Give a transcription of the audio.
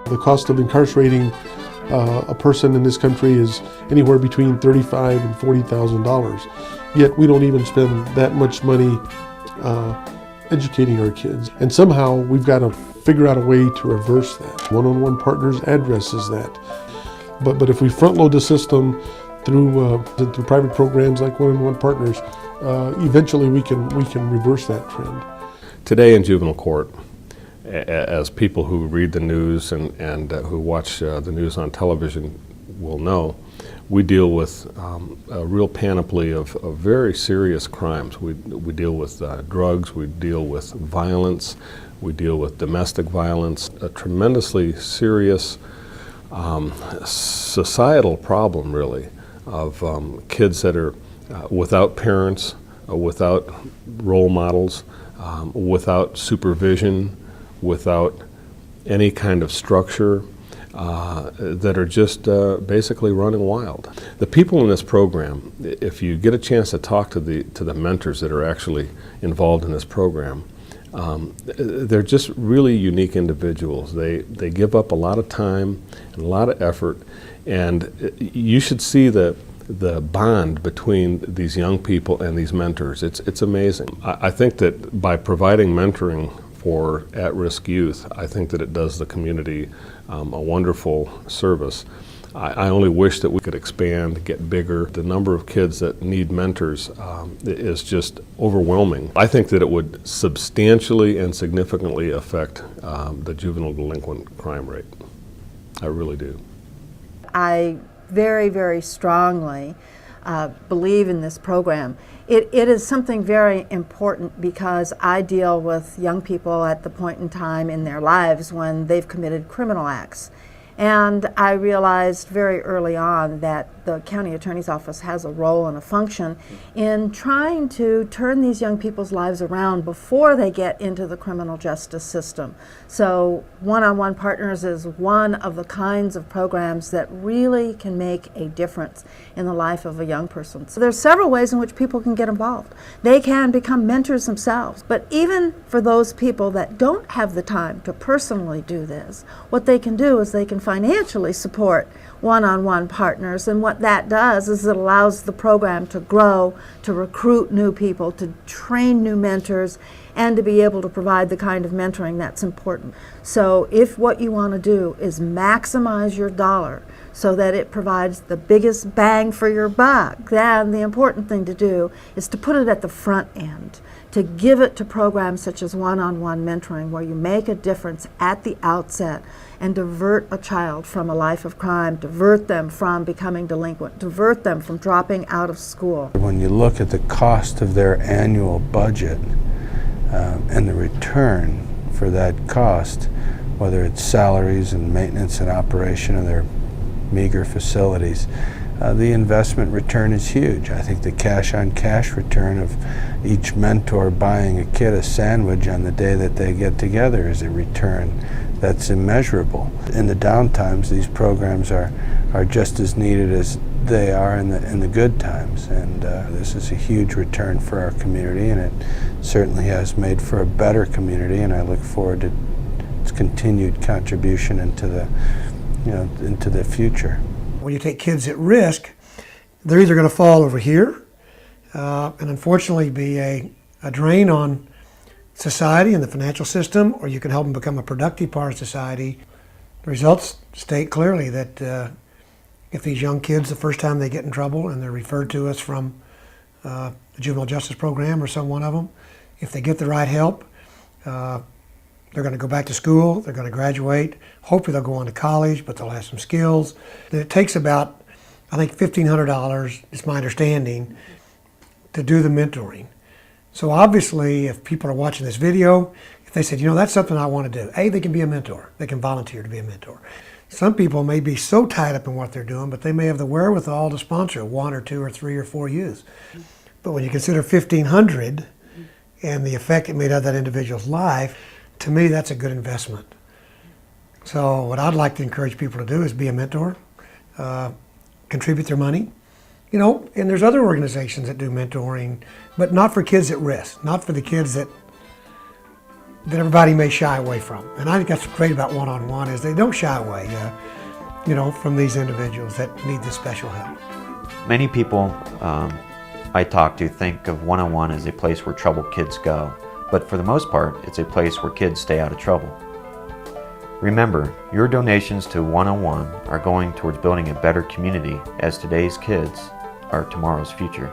The cost of incarcerating a person in this country is anywhere between $35,000 and $40,000. Yet we don't even spend that much money educating our kids. And somehow we've got to figure out a way to reverse that. One-on-One Partners addresses that. But if we front load the system through private programs like One-on-One Partners, eventually we can reverse that trend. Today in juvenile court, as people who read the news and who watch the news on television will know, we deal with a real panoply of very serious crimes. We deal with drugs, we deal with violence, we deal with domestic violence, a tremendously serious societal problem, really, of kids that are without parents, without role models, without supervision, without any kind of structure, that are just basically running wild. The people in this program, if you get a chance to talk to the mentors that are actually involved in this program, they're just really unique individuals. They give up a lot of time and a lot of effort, and you should see the bond between these young people and these mentors. It's amazing. I think that by providing mentoring for at-risk youth, I think that it does the community a wonderful service. I only wish that we could expand, get bigger. The number of kids that need mentors is just overwhelming. I think that it would substantially and significantly affect the juvenile delinquent crime rate. I really do. I very, very strongly believe in this program. It is something very important because I deal with young people at the point in time in their lives when they've committed criminal acts. And I realized very early on that the county attorney's office has a role and a function in trying to turn these young people's lives around before they get into the criminal justice system. So One-on-One Partners is one of the kinds of programs that really can make a difference in the life of a young person. So there's several ways in which people can get involved. They can become mentors themselves, but even for those people that don't have the time to personally do this, what they can do is they can financially support One-on-One Partners, and what that does is it allows the program to grow, to recruit new people, to train new mentors, and to be able to provide the kind of mentoring that's important. So if what you want to do is maximize your dollar so that it provides the biggest bang for your buck, then the important thing to do is to put it at the front end, to give it to programs such as One-on-One Mentoring, where you make a difference at the outset and divert a child from a life of crime, divert them from becoming delinquent, divert them from dropping out of school. When you look at the cost of their annual budget and the return for that cost, whether it's salaries and maintenance and operation of their meager facilities, the investment return is huge. I think the cash-on-cash return of each mentor buying a kid a sandwich on the day that they get together is a return that's immeasurable. In the down times, these programs are just as needed as they are in the good times, and this is a huge return for our community, and it certainly has made for a better community, and I look forward to its continued contribution into the future. When you take kids at risk, they're either going to fall over here and unfortunately be a drain on society and the financial system, or you can help them become a productive part of society. The results state clearly that if these young kids, the first time they get in trouble and they're referred to us from the juvenile justice program or some one of them, if they get the right help, they're going to go back to school, they're going to graduate, hopefully they'll go on to college, but they'll have some skills. It takes about, I think, $1,500, is my understanding, to do the mentoring. So obviously, if people are watching this video, if they said, that's something I want to do, A, they can be a mentor. They can volunteer to be a mentor. Some people may be so tied up in what they're doing, but they may have the wherewithal to sponsor 1 or 2 or 3 or 4 youth. But when you consider $1,500 and the effect it made on that individual's life, to me, that's a good investment. So what I'd like to encourage people to do is be a mentor, contribute their money. And there's other organizations that do mentoring, but not for kids at risk, not for the kids that that everybody may shy away from. And I think that's great about one-on-one is they don't shy away, from these individuals that need this special help. Many people I talk to think of one-on-one as a place where troubled kids go, but for the most part, it's a place where kids stay out of trouble. Remember, your donations to one-on-one are going towards building a better community, as today's kids are tomorrow's future.